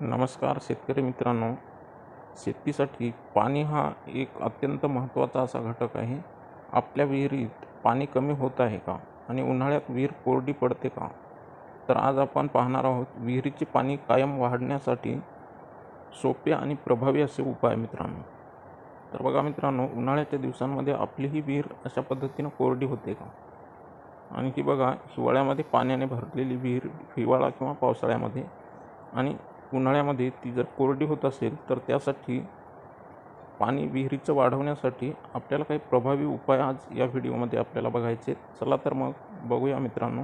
नमस्कार शेतकरी मित्रांनो, शेतीसाठी पाणी हा एक अत्यंत महत्त्वाचा असा घटक आहे. आपल्या विहिरीत पाणी कमी होत आहे का आणि उन्हाळ्यात विहीर कोरडी पडते का? तर आज आपण पाहणार आहोत विहिरीचे पाणी कायम वाढण्यासाठी सोपे आणि प्रभावी असे उपाय मित्रांनो. तर बघा मित्रांनो, उन्हाळ्याच्या दिवसांमध्ये आपली ही विहीर अशा पद्धतीनं कोरडी होते का? आणि ही बघा, हिवाळ्यामध्ये पाण्याने भरलेली विहीर हिवाळा किंवा पावसाळ्यामध्ये आणि उन्हाळ्यामध्ये ती जर कोरडी होत असेल तर त्यासाठी पाणी विहिरीचं वाढवण्यासाठी आपल्याला काही प्रभावी उपाय आज या व्हिडिओमध्ये आपल्याला बघायचे. चला तर मग बघूया मित्रांनो,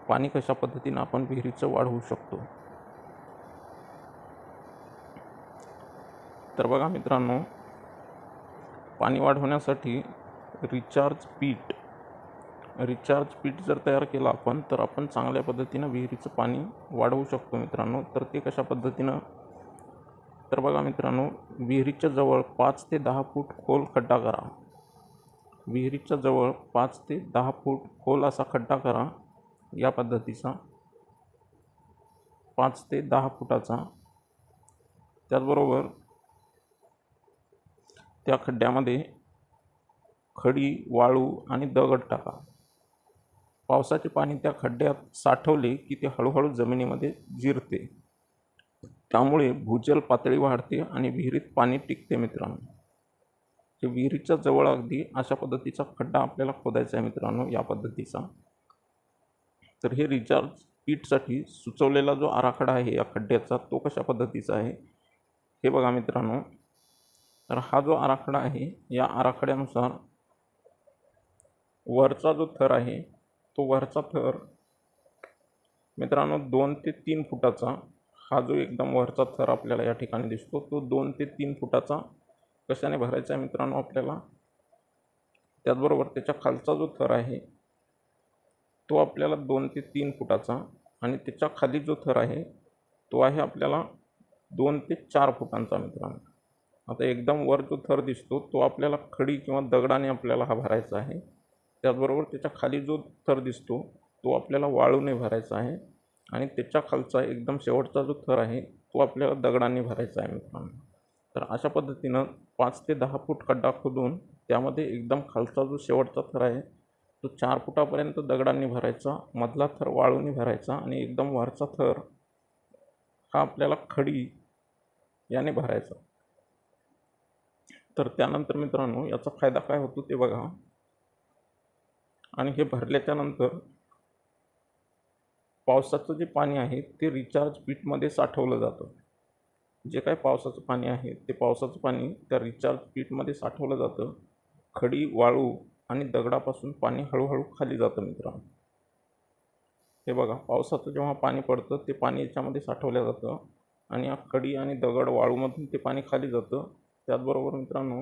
पाणी कशा पद्धतीनं आपण विहिरीचं वाढवू शकतो. तर बघा मित्रांनो, पाणी वाढवण्यासाठी रिचार्ज पीट जर तयार केला आपण तर आपण चांगल्या पद्धतीनं विहिरीचं पाणी वाढवू शकतो मित्रांनो. तर ते कशा पद्धतीनं, तर बघा मित्रांनो, विहिरीच्या जवळ 5 ते 10 फूट खोल खड्डा करा. विहिरीच्या जवळ 5 ते 10 फूट खोल असा खड्डा करा, या पद्धतीचा 5 ते 10 फुटाचा. त्याचबरोबर त्या खड्ड्यामध्ये खडी, वाळू आणि दगड टाका. पावसाचे पाणी त्या खड्ड्यात साठवले की ते हळूहळू जमिनीमध्ये जिरते, त्यामुळे भूजल पातळी वाढते आणि विहिरीत पाणी टिकते मित्रांनो. हे विहिरीच्या जवळ अगदी अशा पद्धतीचा खड्डा आपल्याला खोदायचा आहे मित्रांनो, या पद्धतीचा. तर हे रिचार्ज पीटसाठी सुचवलेला जो आराखडा आहे या खड्ड्याचा, तो कशा पद्धतीचा आहे हे बघा मित्रांनो. तर हा जो आराखडा आहे, या आराखड्यानुसार वरचा जो थर आहे, तो वरचा थर मित्रांनो 2 ते 3 फुटाचा, हा जो एकदम वरचा थर आपल्याला या ठिकाणी दिसतो, तो 2 ते 3 फुटाचा कशाने भरायचा आहे मित्रांनो आपल्याला. त्याचबरोबर त्याच्या खालचा जो थर आहे तो आपल्याला 2 ते 3 फुटाचा आणि त्याच्या खाली जो थर आहे तो आहे आपल्याला 2 ते 4 फुटांचा मित्रांनो. आता एकदम वर जो थर दिसतो तो आपल्याला खडी किंवा दगडाने आपल्याला हा भरायचा आहे. त्याचबरोबर त्याच्या खाली जो थर दिसतो तो आपल्याला वाळूने भरायचा आहे आणि त्याच्या खालचा एकदम शेवटचा जो थर आहे तो आपल्याला दगडांनी भरायचा आहे मित्रांनो. तर अशा पद्धतीनं 5 ते 10 फूट खड्डा खोदून त्यामध्ये एकदम खालचा जो शेवटचा थर आहे तो 4 फुटापर्यंत दगडांनी भरायचा, मधला थर वाळूने भरायचा आणि एकदम वरचा थर हा आपल्याला खडी याने भरायचा. तर त्यानंतर मित्रांनो, याचा फायदा काय होतो ते बघा. आणि हे भरल्याच्या नंतर पावसाचं जे पाणी आहे ते रिचार्ज पीटमध्ये साठवलं जातं. जे काय पावसाचं पाणी आहे ते पावसाचं पाणी त्या रिचार्ज पीटमध्ये साठवलं जातं. खडी, वाळू आणि दगडापासून पाणी हळूहळू खाली जातं मित्रांनो. हे बघा, पावसाचं जेव्हा पाणी पडतं ते पाणी याच्यामध्ये साठवलं जातं आणि या खडी आणि दगड, वाळूमधून ते पाणी खाली जातं. त्याचबरोबर मित्रांनो,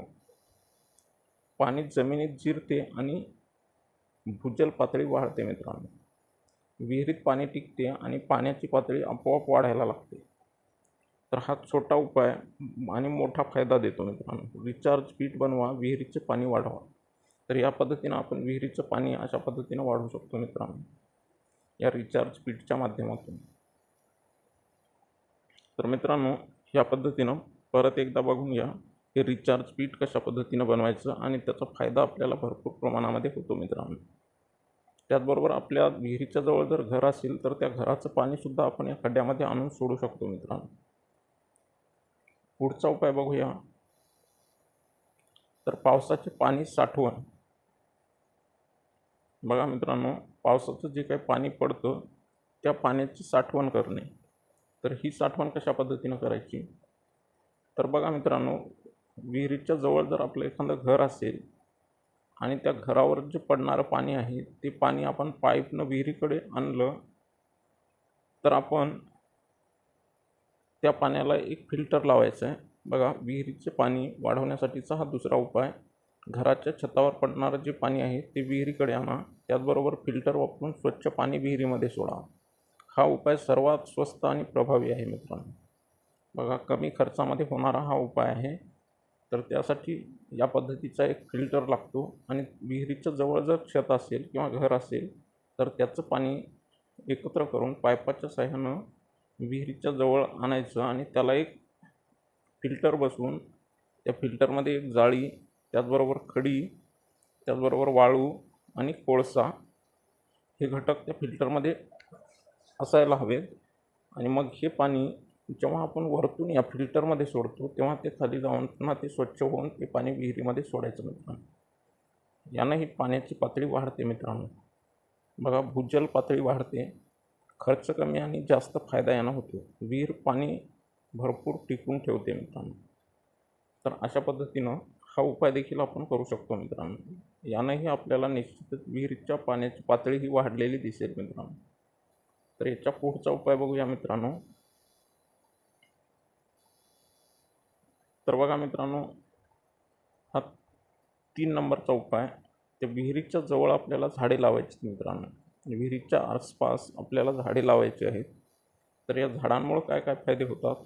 पाणी जमिनीत जिरते आणि भूजल पातळी वाढते मित्रांनो. विहिरीत पाणी टिकते आणि पाण्याची पातळी आपोआप वाढायला लागते. तर हा छोटा उपाय आणि मोठा फायदा देतो मित्रांनो. रिचार्ज पीट बनवा, विहिरीचे पाणी वाढवा. तर या पद्धतीनं आपण विहिरीचं पाणी अशा पद्धतीनं वाढवू शकतो मित्रांनो, या रिचार्ज पीटच्या माध्यमातून. तर मित्रांनो, या पद्धतीनं परत एकदा बघून घ्या हे रिचार्ज पीट कशा पद्धतीनं बनवायचं आणि त्याचा फायदा आपल्याला भरपूर प्रमाणामध्ये होतो मित्रांनो. त्याचबरोबर आपल्या विहिरीच्या जवळ जर घर असेल तर त्या घराचं पाणीसुद्धा आपण या खड्ड्यामध्ये आणून सोडू शकतो मित्रांनो. पुढचा उपाय बघूया. तर पावसाचे पाणी साठवण. बघा मित्रांनो, पावसाचं जे काही पाणी पडतं त्या पाण्याची साठवण करणे. तर ही साठवण कशा पद्धतीनं करायची, तर बघा मित्रांनो, विहिरीच्या जवळ जर आपलं एखादं घर असेल आणि त्या घरावर जे पडणारं पाणी आहे ते पाणी आपण पाईपनं विहिरीकडे आणलं तर आपण त्या पाण्याला एक फिल्टर लावायचं आहे. बघा, विहिरीचे पाणी वाढवण्यासाठीचा हा दुसरा उपाय. घराच्या छतावर पडणारं जे पाणी आहे ते विहिरीकडे आणा, त्याचबरोबर फिल्टर वापरून स्वच्छ पाणी विहिरीमध्ये सोडा. हा उपाय सर्वात स्वस्त आणि प्रभावी आहे मित्रांनो. बघा, कमी खर्चामध्ये होणारा हा उपाय आहे. तर त्यासाठी या पद्धतीचा एक फिल्टर लागतो आणि विहिरीच्या जवळ जर शेत असेल किंवा घर असेल तर त्याचं पाणी एकत्र करून पाईपाच्या साहाय्यानं विहिरीच्या जवळ आणायचं आणि त्याला एक फिल्टर बसवून त्या फिल्टरमध्ये एक जाळी, त्याचबरोबर खडी, त्याचबरोबर वाळू आणि कोळसा हे घटक त्या फिल्टरमध्ये असायला हवेत. आणि मग हे पाणी जेव्हा आपण वरतून या फिल्टरमध्ये सोडतो तेव्हा ते खाली जाऊन पुन्हा ते स्वच्छ होऊन ते पाणी विहिरीमध्ये सोडायचं मित्रांनो. यानं ही पाण्याची पातळी वाढते मित्रांनो. बघा, भूजल पातळी वाढते, खर्च कमी आणि जास्त फायदा यानं होतो. विहीर पाणी भरपूर टिकवून ठेवते मित्रांनो. तर अशा पद्धतीनं हा उपाय देखील आपण करू शकतो मित्रांनो. यानंही आपल्याला निश्चितच विहिरीच्या पाण्याची पातळी ही वाढलेली दिसेल मित्रांनो. तर याच्या पुढचा उपाय बघूया मित्रांनो. तर बघा मित्रांनो, हा 3 नंबरचा उपाय, त्या विहिरीच्या जवळ आपल्याला झाडे लावायची मित्रांनो. विहिरीच्या आसपास आपल्याला झाडे लावायची आहेत. तर या झाडांमुळे काय काय फायदे होतात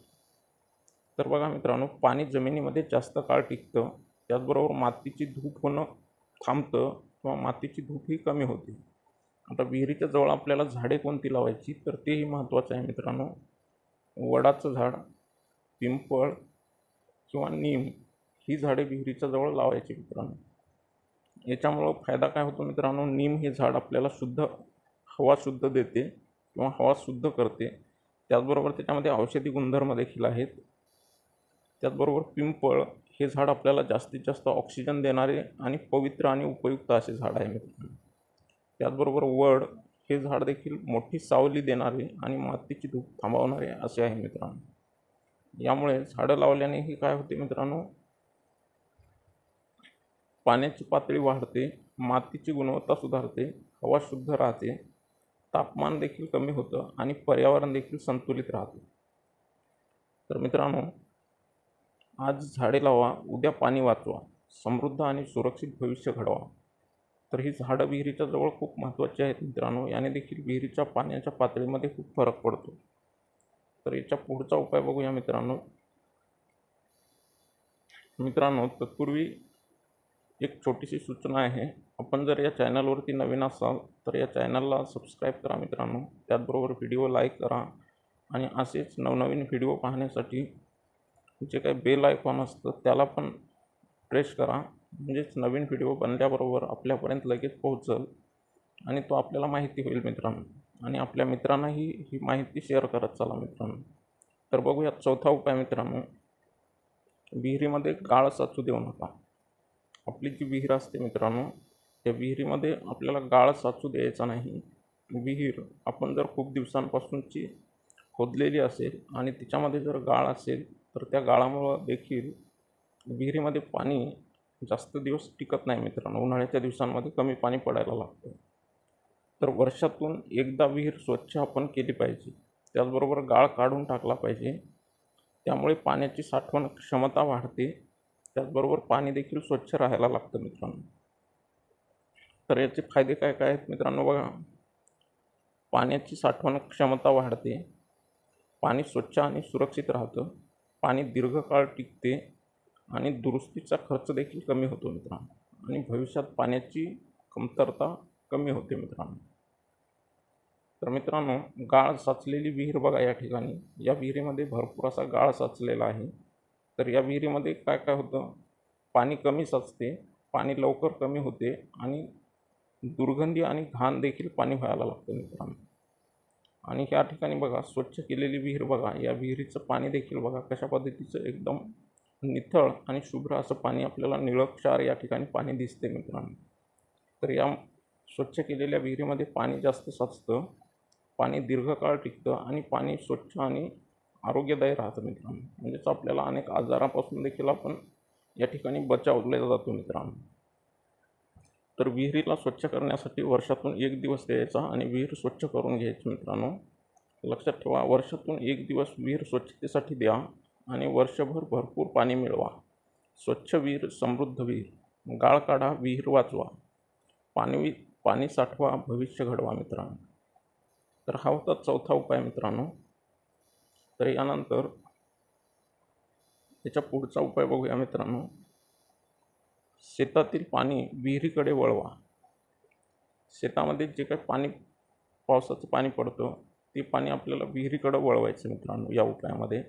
तर बघा मित्रांनो, पाणी जमिनीमध्ये जास्त काळ टिकतं, त्याचबरोबर मातीची धूप होणं थांबतं किंवा मातीची धूप ही कमी होते. आता विहिरीच्या जवळ आपल्याला झाडे कोणती लावायची तर तेही महत्त्वाचं आहे मित्रांनो. वडाचं झाड, पिंपळ किंवा नीम ही झाडे विहिरीच्या जवळ लावायची मित्रांनो. याच्यामुळं फायदा काय होतो मित्रांनो, नीम हे झाड आपल्याला हवा शुद्ध देते किंवा हवा शुद्ध करते. त्याचबरोबर त्याच्यामध्ये औषधी गुणधर्म देखील आहेत. त्याचबरोबर पिंपळ हे झाड आपल्याला जास्तीत जास्त ऑक्सिजन देणारे आणि पवित्र आणि उपयुक्त असे झाड आहे मित्रांनो. त्याचबरोबर वड हे झाड देखील मोठी सावली देणारे आणि मातीची धूप थांबवणारे असे आहे मित्रांनो. यामुळे झाडं लावल्यानेही काय होते मित्रांनो, पाण्याची पातळी वाढते, मातीची गुणवत्ता सुधारते, हवा शुद्ध राहते, तापमान देखील कमी होतं आणि पर्यावरण देखील संतुलित राहते. तर मित्रांनो, आज झाडे लावा, उद्या पाणी वाचवा, समृद्ध आणि सुरक्षित भविष्य घडवा. तर ही झाडं विहिरीच्या जवळ खूप महत्त्वाची आहेत मित्रांनो. याने देखील विहिरीच्या पाण्याच्या पातळीमध्ये खूप फरक पडतो. तर याच्या पुढचा उपाय बघूया मित्रांनो. तत्पूर्वी एक छोटीशी सूचना आहे. आपण जर या चॅनलवरती नवीन असाल तर या चॅनलला सबस्क्राईब करा मित्रांनो. त्याचबरोबर व्हिडिओ लाईक करा आणि असेच नवनवीन व्हिडिओ पाहण्यासाठी जे काही बेल आयकॉन असतं त्याला पण प्रेस करा. म्हणजेच नवीन व्हिडिओ बनल्याबरोबर आपल्यापर्यंत लगेच पोहोचल आणि तो आपल्याला माहिती होईल मित्रांनो. आणि आपल्या मित्रांनाही ही माहिती शेअर करत चला मित्रांनो. तर बघूया चौथा उपाय मित्रांनो. विहिरीमध्ये गाळ साचू देऊ नका. आपली जी विहीर असते मित्रांनो, त्या विहिरीमध्ये आपल्याला गाळ साचू द्यायचा नाही. विहीर आपण जर खूप दिवसांपासूनची खोदलेली असेल आणि तिच्यामध्ये जर गाळ असेल तर त्या गाळामुळं देखील विहिरीमध्ये पाणी जास्त दिवस टिकत नाही मित्रांनो. उन्हाळ्याच्या दिवसांमध्ये कमी पाणी पडायला लागतं. तर वर्षातून एकदा विहीर स्वच्छ आपण केली पाहिजे. त्याचबरोबर गाळ काढून टाकला पाहिजे. त्यामुळे पाण्याची साठवण क्षमता वाढते. त्याचबरोबर पाणी देखील स्वच्छ राहायला लागतं मित्रांनो. तर याचे फायदे काय काय आहेत मित्रांनो बघा. पाण्याची साठवण क्षमता वाढते, पाणी स्वच्छ आणि सुरक्षित राहतं, पाणी दीर्घकाळ टिकते आणि दुरुस्तीचा खर्च देखील कमी होतो मित्रांनो. आणि भविष्यात पाण्याची कमतरता कमी होते मित्रांनो. तर मित्रांनो, गाळ साचलेली विहीर बघा या ठिकाणी. या विहिरीमध्ये भरपूर असा गाळ साचलेला आहे. तर या विहिरीमध्ये काय काय होतं, पाणी कमी साचते, पाणी लवकर कमी होते आणि दुर्गंधी आणि घाण देखील पाणी व्हायला लागतं मित्रांनो. आणि या ठिकाणी बघा स्वच्छ केलेली विहीर बघा. या विहिरीचं पाणी देखील बघा कशा पद्धतीचं एकदम नितळ आणि शुभ्र असं पाणी आपल्याला निळक्षार या ठिकाणी पाणी दिसते मित्रांनो. तर या स्वच्छ केलेल्या विहिरीमध्ये पाणी जास्त साचतं, पाणी दीर्घकाळ टिकतं आणि पाणी स्वच्छ आणि आरोग्यदायी राहतं मित्रांनो. म्हणजेच आपल्याला अनेक आजारापासून देखील आपण या ठिकाणी बचावले जातो मित्रांनो. तर विहिरीला स्वच्छ करण्यासाठी वर्षातून 1 दिवस द्यायचा आणि विहीर स्वच्छ करून घ्यायची मित्रांनो. लक्षात ठेवा, वर्षातून 1 दिवस विहीर स्वच्छतेसाठी द्या आणि वर्षभर भरपूर पाणी मिळवा. स्वच्छ विहीर समृद्ध विहीर. गाळ काढा, विहीर वाचवा. पाणी साठवा, भविष्य घडवा मित्रांनो. तर हा होता चौथा उपाय मित्रांनो. तर यानंतर याच्या पुढचा उपाय बघूया मित्रांनो. शेतातील पाणी विहिरीकडे वळवा. शेतामध्ये जे काही पावसाचं पाणी पडतं ते पाणी आपल्याला विहिरीकडं वळवायचं मित्रांनो या उपायामध्ये.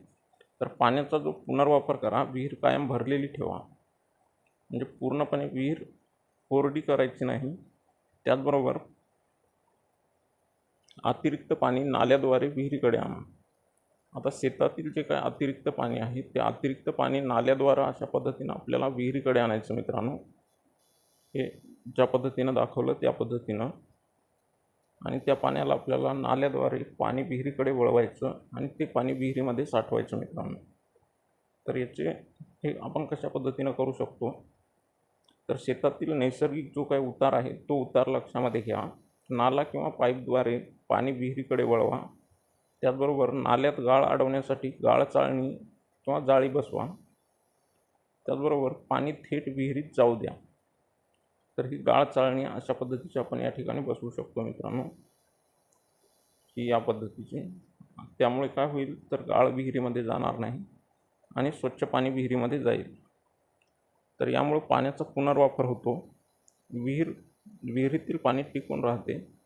तर पाण्याचा जो पुनर्वापर करा, विहीर कायम भरलेली ठेवा, म्हणजे पूर्णपणे विहीर कोरडी करायची नाही. त्याचबरोबर अतिरिक्त पाणी नाल्याद्वारे विहिरीकडे आणा. आता शेतातील जे काय अतिरिक्त पाणी आहे ते अतिरिक्त पाणी नाल्याद्वारे अशा पद्धतीनं आपल्याला विहिरीकडे आणायचं मित्रांनो. हे ज्या पद्धतीनं दाखवलं त्या पद्धतीनं, आणि त्या पाण्याला आपल्याला नाल्याद्वारे पाणी विहिरीकडे वळवायचं आणि ते पाणी विहिरीमध्ये साठवायचं मित्रांनो. तर याचे हे आपण कशा पद्धतीनं करू शकतो, तर शेतातील नैसर्गिक जो काही उतार आहे तो उतार लक्षामध्ये घ्या. नाला किंवा पाईपद्वारे पाणी विहिरीकडे वळवा. त्याचबरोबर नाल्यात गाळ अडवण्यासाठी गाळ चाळणी किंवा जाळी बसवा. त्याचबरोबर पाणी थेट विहिरीत जाऊ द्या. तर ही गाळ चाळणी अशा पद्धतीची आपण या ठिकाणी बसवू शकतो मित्रांनो, की या पद्धतीची. त्यामुळे काय होईल, तर गाळ विहिरीमध्ये जाणार नाही आणि स्वच्छ पाणी विहिरीमध्ये जाईल. तर यामुळे पाण्याचा पुनर्वापर होतो, विहिरीतील पाणी टिकून राहते,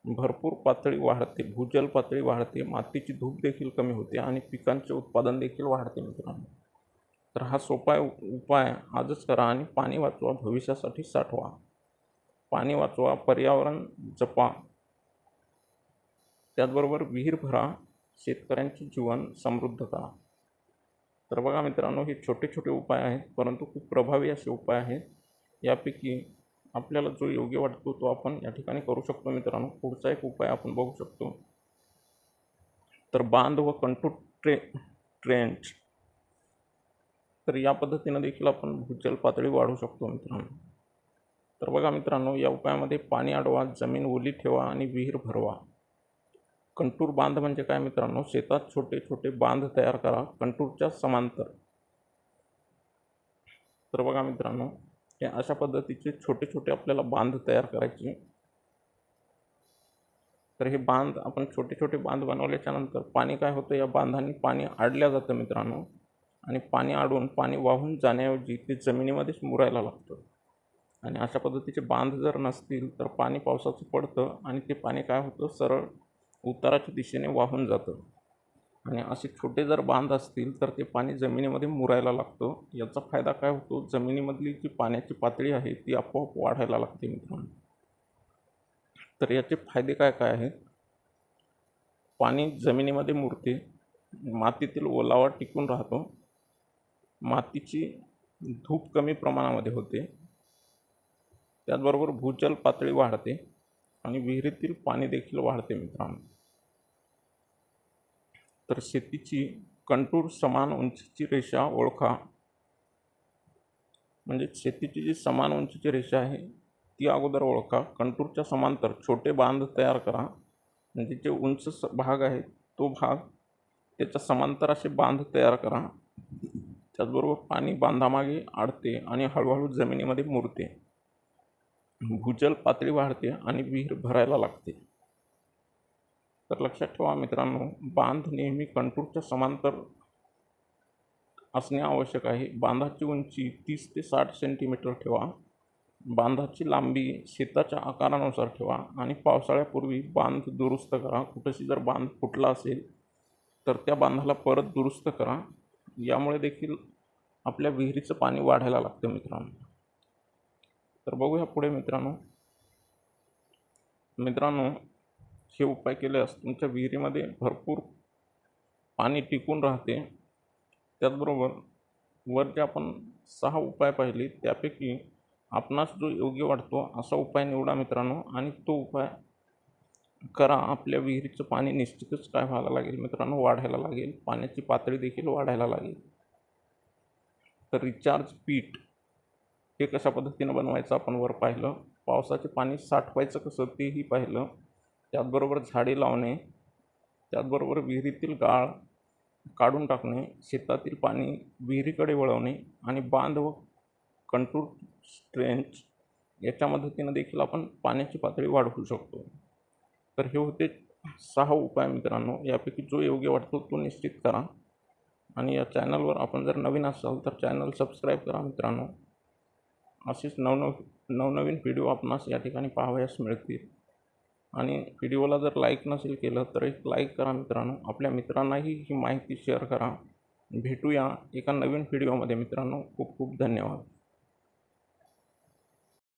भरपूर पातळी वाढते, भूजल पातळी वाढते, मातीची धूप देखील कमी होते आणि पिकांचे उत्पादन देखील वाढते मित्रांनो. तर हा सोपा उपाय आजच करा आणि पाणी वाचवा, भविष्यासाठी साठवा. पाणी वाचवा, पर्यावरण जपा, त्याचबरोबर विहीर भरा, शेतकऱ्यांचे जीवन समृद्ध करा. तर बघा मित्रांनो, हे छोटे छोटे उपाय आहेत, परंतु खूप प्रभावी असे उपाय आहेत. यापैकी आपल्याला जो योग्य वाटतो तो आपण या ठिकाणी करू शकतो मित्रांनो. पुढचा एक उपाय आपण बघू शकतो, तर बांध व कंटूर ट्रेंच. तर या पद्धतीनं देखील आपण भूजल पातळी वाढवू शकतो मित्रांनो. तर बघा मित्रांनो, या उपायामध्ये पाणी अडवा, जमीन ओली ठेवा आणि विहीर भरवा. कंटूर बांध म्हणजे काय मित्रांनो, शेतात छोटे छोटे बांध तयार करा कंटूरच्या समांतर. तर बघा मित्रांनो, हे अशा पद्धतीचे छोटे छोटे आपल्याला बांध तयार करायचे. तर हे बांध आपण छोटे छोटे बांध बनवल्याच्या नंतर पाणी काय होतं, या बांधांनी पाणी अडल्या जातं मित्रांनो, आणि पाणी अडून पाणी वाहून जाण्याऐवजी ते जमिनीमध्येच मुरायला लागतं. आणि अशा पद्धतीचे बांध जर नसतील तर पाणी पावसाचं पडतं आणि ते पाणी काय होतं, सरळ उताराच्या दिशेने वाहून जातं. आणि असे छोटे जर बांध असतील तर ते पाणी जमिनीमध्ये मुरायला लागतं. याचा फायदा काय होतो, जमिनीमधली जी पाण्याची पातळी आहे ती आपोआप वाढायला लागते मित्रांनो. तर याचे फायदे काय काय आहेत, पाणी जमिनीमध्ये मुरते, मातीतील ओलावा टिकून राहतो, मातीची धूप कमी प्रमाणामध्ये होते, त्याचबरोबर भूजल पातळी वाढते आणि विहिरीतील पाणी देखील वाढते मित्रांनो. तर शेतीची कंटूर समान उंचीची रेषा ओळखा, म्हणजे शेतीची जी समान उंचीची रेषा आहे ती अगोदर ओळखा. कंटूरच्या समांतर छोटे बांध तयार करा, म्हणजे जे उंच भाग आहे तो भाग त्याच्या समांतर असे बांध तयार करा. त्याचबरोबर पाणी बांधामागे अडते आणि हळूहळू जमिनीमध्ये मुरते, भूजल पातळी वाढते आणि विहीर भरायला लागते. तर लक्षात ठेवा मित्रांनो, बांध नेहमी कंटूरच्या समांतर असणे आवश्यक आहे. बांधाची उंची 30 ते 60 सेंटीमीटर ठेवा. बांधाची लांबी शेताच्या आकारानुसार ठेवा आणि पावसाळ्यापूर्वी बांध दुरुस्त करा. कुठेशी जर बांध फुटला असेल तर त्या बांधाला परत दुरुस्त करा. यामुळे देखील आपल्या विहिरीचं पाणी वाढायला लागतं मित्रांनो. तर बघूया पुढे मित्रांनो, हे उपाय केल्यास तुमच्या विहिरीमध्ये भरपूर पाणी टिकून राहते. त्याचबरोबर वर जे आपण 6 उपाय पाहिले त्यापैकी आपणास जो योग्य वाटतो असा उपाय निवडा मित्रांनो, आणि तो उपाय करा. आपल्या विहिरीचं पाणी निश्चितच काय व्हायला लागेल मित्रांनो, वाढायला लागेल, पाण्याची पातळी देखील वाढायला लागेल. तर रिचार्ज पीट हे कशा पद्धतीनं बनवायचं आपण वर पाहिलं. पावसाचे पाणी साठवायचं कसं तेही पाहिलं. त्याचबरोबर झाडे लावणे, त्याचबरोबर विहिरीतील गाळ काढून टाकणे, शेतातील पाणी विहिरीकडे वळवणे आणि बांध व कंटूर ट्रेंच याच्या मदतीनं देखील आपण पाण्याची पातळी वाढवू शकतो. तर हे होते 6 उपाय मित्रांनो. यापैकी जो योग्य वाटतो तो निश्चित करा. आणि या चॅनलवर आपण जर नवीन असाल तर चॅनल सबस्क्राईब करा मित्रांनो. असेच नवनवीन व्हिडिओ आपणास या ठिकाणी पाहावयास मिळतील. आणि व्हिडिओला जर लाईक नसेल केलं तर एक लाईक करा मित्रांनो. आपल्या मित्रांनाही ही माहिती शेअर करा. भेटूया एका नवीन व्हिडिओमध्ये मित्रांनो. खूप खूप धन्यवाद.